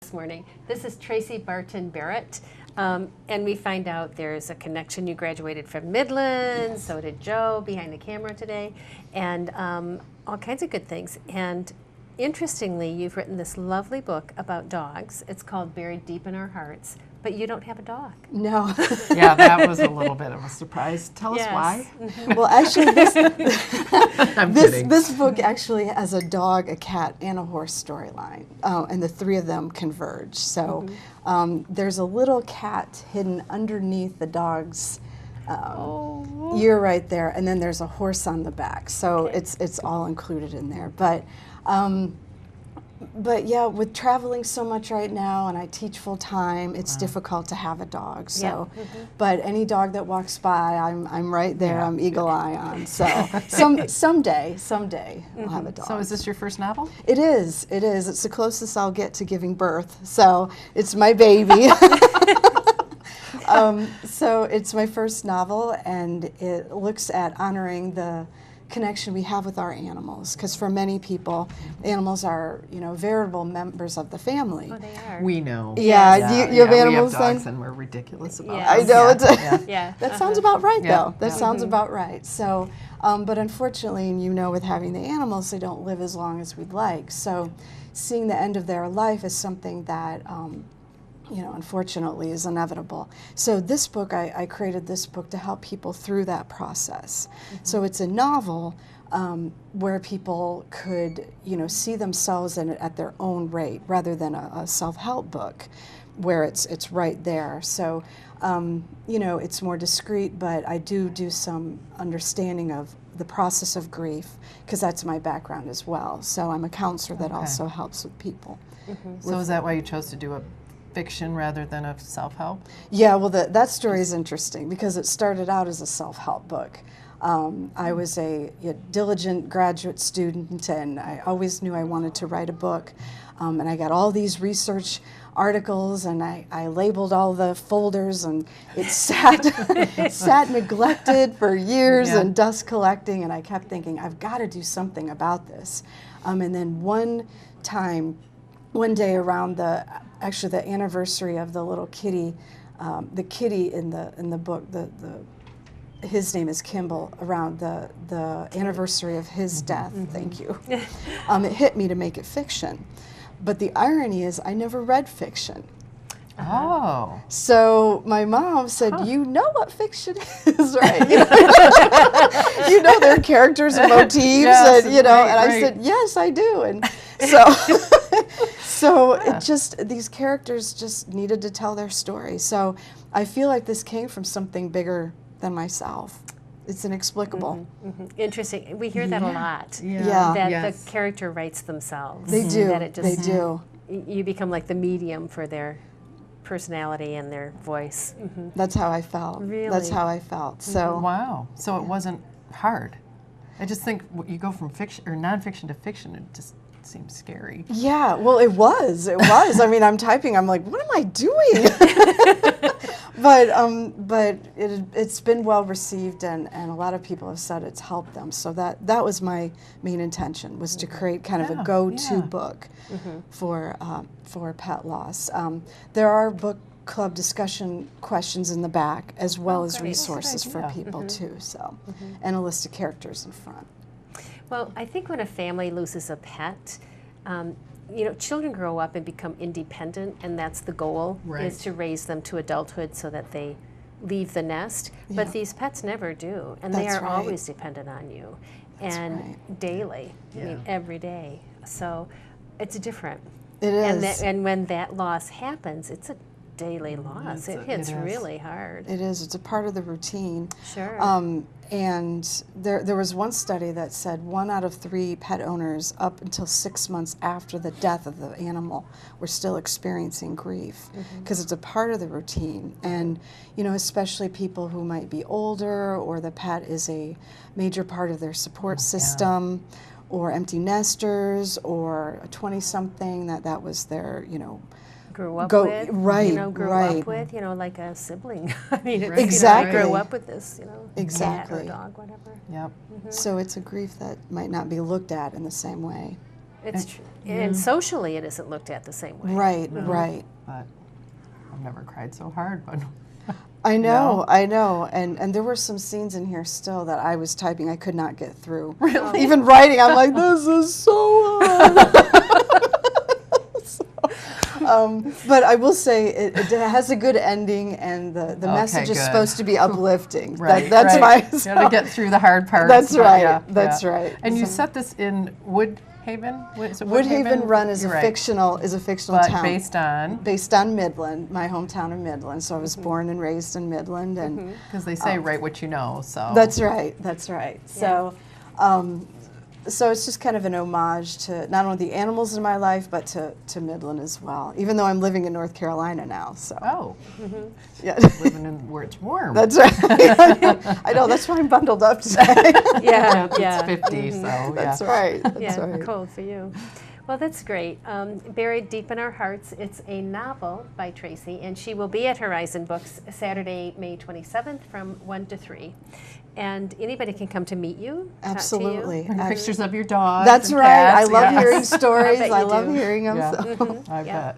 this morning. This is Tracie Barton-Barrett, and we find out there's a connection. You graduated from Midland, Yes. so did Joe behind the camera today, and all kinds of good things. And interestingly, you've written this lovely book about dogs. It's called Buried Deep in Our Hearts, but you don't have a dog. No. Yeah, that was a little bit of a surprise. Tell us Yes. why. Well, actually, I'm kidding. this book actually has a dog, a cat, and a horse storyline, and the three of them converge. So there's a little cat hidden underneath the dog's ear right there, and then there's a horse on the back. So it's all included in there. But yeah, with traveling so much right now, and I teach full time, it's difficult to have a dog. So, but any dog that walks by, I'm right there. Yeah. I'm eagle eye on. So someday I'll have a dog. So is this your first novel? It is. It is. It's the closest I'll get to giving birth. So it's my baby. So it's my first novel, and it looks at honoring the connection we have with our animals, because for many people, animals are, veritable members of the family. Oh, they are. We know. Yeah, you have animals we have dogs then? and we're ridiculous about Yeah. it. I know. Yeah. That sounds about right, Yeah. though. That Yeah. sounds about right. So, but unfortunately, with having the animals, they don't live as long as we'd like. So, seeing the end of their life is something that, unfortunately is inevitable. So this book, I created this book to help people through that process. So it's a novel where people could, see themselves in it at their own rate, rather than a self-help book where it's right there. So, it's more discreet, but I do some understanding of the process of grief, because that's my background as well. So I'm a counselor that also helps with people. So is that why you chose to do a fiction rather than a self-help? Yeah, well, that story is interesting because it started out as a self-help book. I was a diligent graduate student, and I always knew I wanted to write a book. And I got all these research articles, and I labeled all the folders, and it sat neglected for years and dust collecting, and I kept thinking, I've got to do something about this. And then one day around the anniversary of the little kitty, the kitty in the book, his name is Kimball, around the anniversary of his death, thank you, it hit me to make it fiction. But the irony is I never read fiction. Oh. So my mom said, you know what fiction is, right? There are characters and motifs, Yes, and right. I said, yes, I do. And so it just, these characters just needed to tell their story. So I feel like this came from something bigger than myself. It's inexplicable. Interesting. We hear that a lot. Yeah. That the character writes themselves. They do. That it just, They do. You become like the medium for their personality and their voice. That's how I felt. Really? That's how I felt. So Wow. So it wasn't hard. I just think you go from fiction or nonfiction to fiction, it just seems scary. yeah, well, it was. I mean, I'm typing. I'm like, what am I doing? But it's been well received, and a lot of people have said it's helped them. So that was my main intention, was to create kind of a go-to book for pet loss. There are book club discussion questions in the back, as well as resources for people too. So, and a list of characters in front. Well, I think when a family loses a pet, children grow up and become independent, and that's the goal, is to raise them to adulthood so that they leave the nest. But these pets never do, and they are always dependent on you, and daily. I mean, every day. So it's different. It is. And when that loss happens, it's a daily loss. It hits really hard. It is. It's a part of the routine. Sure. And there was one study that said 1 out of 3 pet owners up until 6 months after the death of the animal were still experiencing grief, because it's a part of the routine. And, especially people who might be older, or the pet is a major part of their support system, or empty nesters, or a 20-something that was their, grew up with, right, grew up with, like a sibling. I mean, it's, exactly. I grew up with this, exactly. cat or dog, whatever. Yep. So it's a grief that might not be looked at in the same way. It's true. And socially, it isn't looked at the same way. Right, right. But I've never cried so hard. But I know, I know. And there were some scenes in here still that I was typing I could not get through. Really? Even writing, I'm like, this is so hard. But I will say it has a good ending, and the message is supposed to be uplifting. Right, that's right. my. You gotta get through the hard parts. That's right. Yeah, that's yeah. right. And you set this in Woodhaven. Woodhaven Run is a fictional town based on Midland, my hometown of Midland. So I was born and raised in Midland, and because they say write what you know. So that's right. That's right. So. So it's just kind of an homage to not only the animals in my life, but to Midland as well, even though I'm living in North Carolina now. So yeah, living in where it's warm. That's right. I know, that's why I'm bundled up today. Yeah, It's 50, so That's right. That's right. Cold for you. Well, that's great. Buried Deep in Our Hearts. It's a novel by Tracie, and she will be at Horizon Books Saturday, May 27th from 1 to 3. And anybody can come to meet you. Absolutely. Bring pictures of your dog. That's right. Cats. I love hearing stories. I love do. hearing them. Yeah. So. I bet.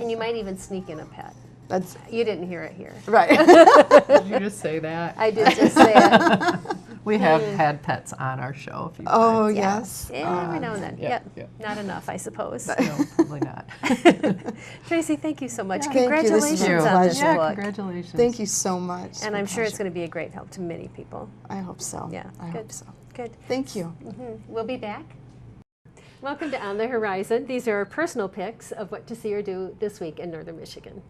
And you might even sneak in a pet. That's You didn't hear it here. right. Did you just say that? I did just say it. We have had pets on our show a few Oh times. yes. Yeah, every now and then. yeah, Yep. Not enough, I suppose. No, probably not. Tracie, thank you so much. Thank you. This has Congratulations been a on this pleasure. book. Congratulations. Thank you so much. And I'm sure it's going to be a great help to many people. I hope so. Yeah, I good. hope so. Good. Thank you. We'll be back. Welcome to On the Horizon. These are our personal picks of what to see or do this week in Northern Michigan.